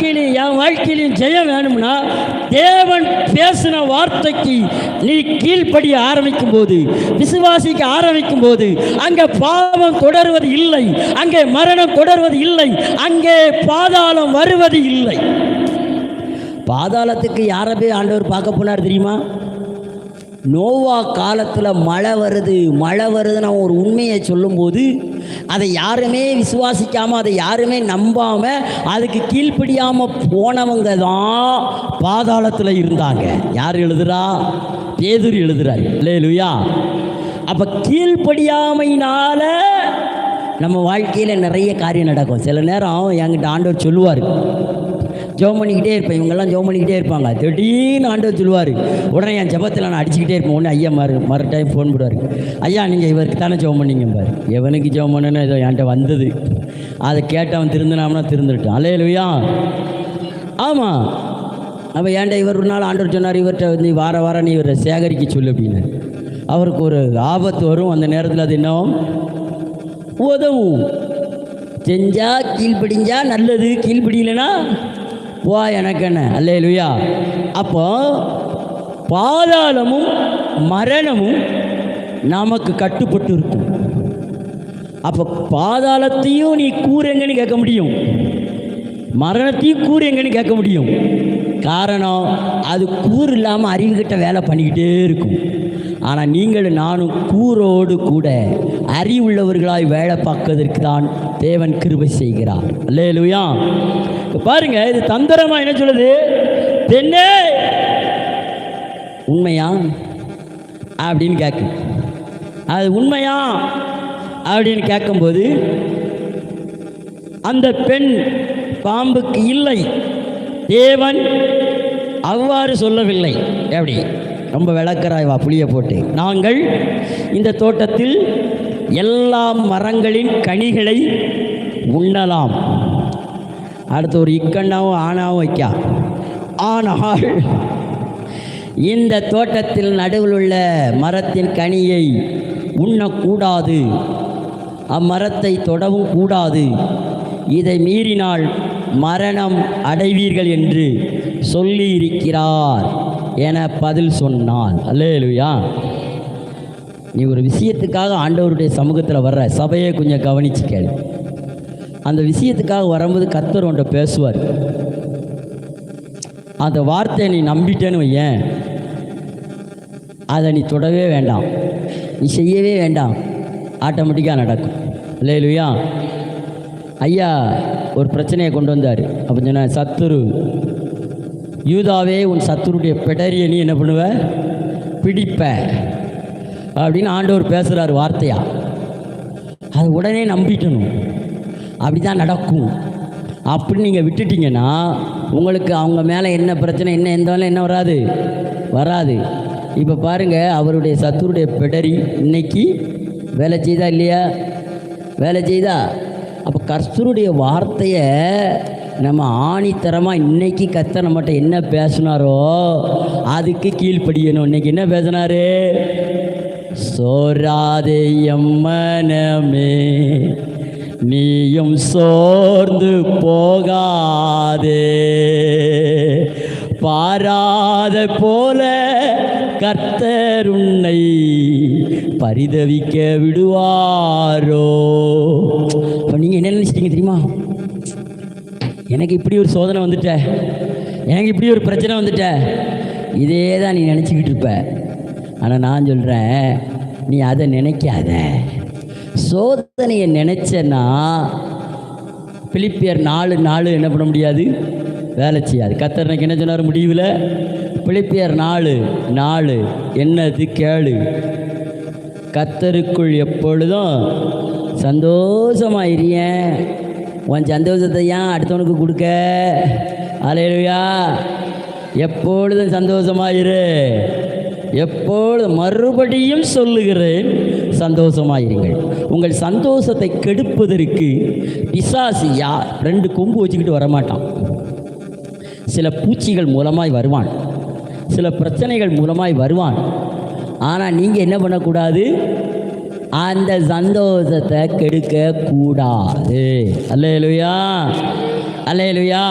என் வாழ்க்கையிலையும் ஜெயம் வேணும்னா தேவன் பேசின வார்த்தைக்கு நீ கீழ்ப்படிய ஆரம்பிக்கும் போது, விசுவாசிக்க ஆரம்பிக்கும் போது, அங்கே பாவம் தொடர்வது இல்லை, அங்கே மரணம் தொடர்வது இல்லை, அங்கே பாதாளம் வருவது இல்லை. பாதாளத்துக்கு யாரை போய் ஆண்டவர் பார்க்க போனார் தெரியுமா? நோவா காலத்தில் மழை வருதுன்னு அவன் ஒரு உண்மையை சொல்லும்போது அதை யாருமே விசுவாசிக்காமல், அதை யாருமே நம்பாமல், அதுக்கு கீழ்ப்படியாமல் போனவங்க தான் பாதாளத்தில் இருந்தாங்க. யார் எழுதுறா? பேதுரு எழுதுறாரு. அல்லேலூயா. அப்போ கீழ்ப்படியாமையினால நம்ம வாழ்க்கையில் நிறைய காரியம் நடக்கும். சில நேரம் என்கிட்ட ஆண்டவர் சொல்லுவார், ஜெபம் பண்ணிக்கிட்டே இருப்பேன், இவங்கெல்லாம் ஜெபம் பண்ணிக்கிட்டே இருப்பாங்க. திடீர்னு ஆண்டவர் சொல்லுவார், உடனே என் ஜெபத்தில் நான் அடிச்சுக்கிட்டே இருப்பேன். உடனே ஐயா மறு டைம் ஃபோன் போடுவார், ஐயா நீங்கள் இவருக்கு தானே ஜெபம் பண்ணிங்க பாரு. எவனுக்கு ஜெபம் பண்ணுன்னு ஏதோ என்கிட்ட வந்தது, அதை கேட்டவன் திருந்தினாம்னா திருந்துட்டான். அல்லேலூயா. ஆமாம். அப்போ ஏன்டா இவர் ஒரு நாள் ஆண்டவர் சொன்னார், இவர்கிட்ட வந்து வாரம் நீ இவரை சேகரிக்க சொல்லு அப்படின்னு. அவருக்கு ஒரு ஆபத்து வரும், அந்த நேரத்தில் அது என்ன உதவும். செஞ்சால் கீழ்ப்படிஞ்சா நல்லது, கீழ்ப்படியலைன்னா வா எனக்கு என்ன. அல்லேலூயா. அப்போ பாதாளமும் மரணமும் நமக்கு கட்டுப்பட்டு இருக்கும். அப்போ பாதாளத்தையும் நீ கூறு எங்கன்னு கேட்க முடியும், மரணத்தையும் கூறு எங்கன்னு கேட்க முடியும். காரணம், அது கூறு இல்லாமல் அறிவுகிட்ட வேலை பண்ணிக்கிட்டே இருக்கும். ஆனால் நீங்களும் நானும் கூரோடு கூட அறிவுள்ளவர்களாய் வேலை பார்க்கறதற்கு தான் தேவன் கிருபை செய்கிறார். அல்லேலூயா. பாருங்க, இது தந்திரமா என்ன சொல்லுது? பெண்ணே உண்மையா அப்படின்னு கேட்கு. அது உண்மையா அப்படின்னு கேட்கும்போது அந்த பெண் பாம்புக்கு இல்லை, தேவன் அவ்வாறு சொல்லவில்லை. எப்படி ரொம்ப விளக்கறாய் வா புளியை போட்டு. நாங்கள் இந்த தோட்டத்தில் எல்லா மரங்களின் கனிகளை உண்ணலாம். அடுத்து ஒரு இக்கண்ணாவும் ஆணாவும் வைக்கா. ஆனால் இந்த தோட்டத்தில் நடுவில் உள்ள மரத்தின் கனியை உண்ணக்கூடாது, அம்மரத்தை தொடவும் கூடாது, இதை மீறினால் மரணம் அடைவீர்கள் என்று சொல்லி இருக்கிறார் என பதில் சொன்னான். அல்லேலூயா. நீ ஒரு விஷயத்துக்காக ஆண்டவருடைய சமூகத்தில் வர்ற, சபையை கொஞ்சம் கவனிச்சு கேளு. அந்த விஷயத்துக்காக வரும்போது கர்த்தர் உன்கிட்ட பேசுவார். அந்த வார்த்தையை நீ நம்பிட்டேன்னு வையேன், அதை நீ தொடவே வேண்டாம், நீ செய்யவே வேண்டாம், ஆட்டோமேட்டிக்காக நடக்கும். அல்லேலூயா. ஐயா ஒரு பிரச்சனையை கொண்டு வந்தார். அப்போ சொன்ன, சத்துரு யூதாவே, உன் சத்துருடைய பிடரியை நீ என்ன பண்ணுவ? பிடிப்ப அப்படின்னு ஆண்டவர் பேசுகிறார் வார்த்தையா. அது உடனே நம்பிட்டணும், அப்படி தான் நடக்கும். அப்படி நீங்கள் விட்டுட்டீங்கன்னா உங்களுக்கு அவங்க மேலே என்ன பிரச்சனை, என்ன எந்த வேலை என்ன வராது. இப்போ பாருங்கள், அவருடைய சத்துருடைய பிடரி இன்னைக்கு வேலை செய்தா இல்லையா? வேலை செய்தா. அப்போ கர்த்தருடைய வார்த்தையை நம்ம ஆணித்தரமாக இன்னைக்கு கர்த்தர் நம்மகிட்ட என்ன பேசினாரோ அதுக்கு கீழ்ப்படியணும். இன்னைக்கு என்ன பேசினாரு? சோராதே எம்மனமே நீயும் சோர்ந்து போகாதே, பாராத போல கர்த்தர் உன்னை பரிதவிக்க விடுவாரோ. இப்போ நீங்கள் என்ன நினச்சிட்டீங்க தெரியுமா? எனக்கு இப்படி ஒரு சோதனை வந்துட்ட, எனக்கு இப்படி ஒரு பிரச்சனை வந்துட்ட, இதே தான் நீ நினச்சிக்கிட்டு இருப்ப. ஆனால் நான் சொல்கிறேன், நீ அதை நினைக்காத. சோதனையை நினச்சேன்னா பிலிப்பியர் 4:4 என்ன பண்ண முடியாது? வேலை செய்யாது. கர்த்தர் எனக்கு என்ன சொன்னார் முடிவில்? பிலிப்பியர் 4:4 என்னது கேளு, கர்த்தருக்குள் எப்பொழுதும் சந்தோஷமாயிரியேன். உன் சந்தோஷத்தை ஏன் அடுத்தவனுக்கு கொடுக்க? அல்லேலூயா. எப்பொழுதும் சந்தோஷமாயிரு. எப்பொழுதும், மறுபடியும் சொல்லுகிறேன், சந்தோஷமாயிருங்கள். உங்கள் சந்தோஷத்தை கெடுப்பதற்கு பிசாசு 2 கொம்பு வச்சுக்கிட்டு வரமாட்டான். சில பூச்சிகள் மூலமாய் வருவான், சில பிரச்சனைகள் மூலமாய் வருவான். ஆனால் நீங்கள் என்ன பண்ணக்கூடாது? அந்த சந்தோஷத்தை கெடுக்க கூடாது. அல்லேலூயா, அல்லேலூயா.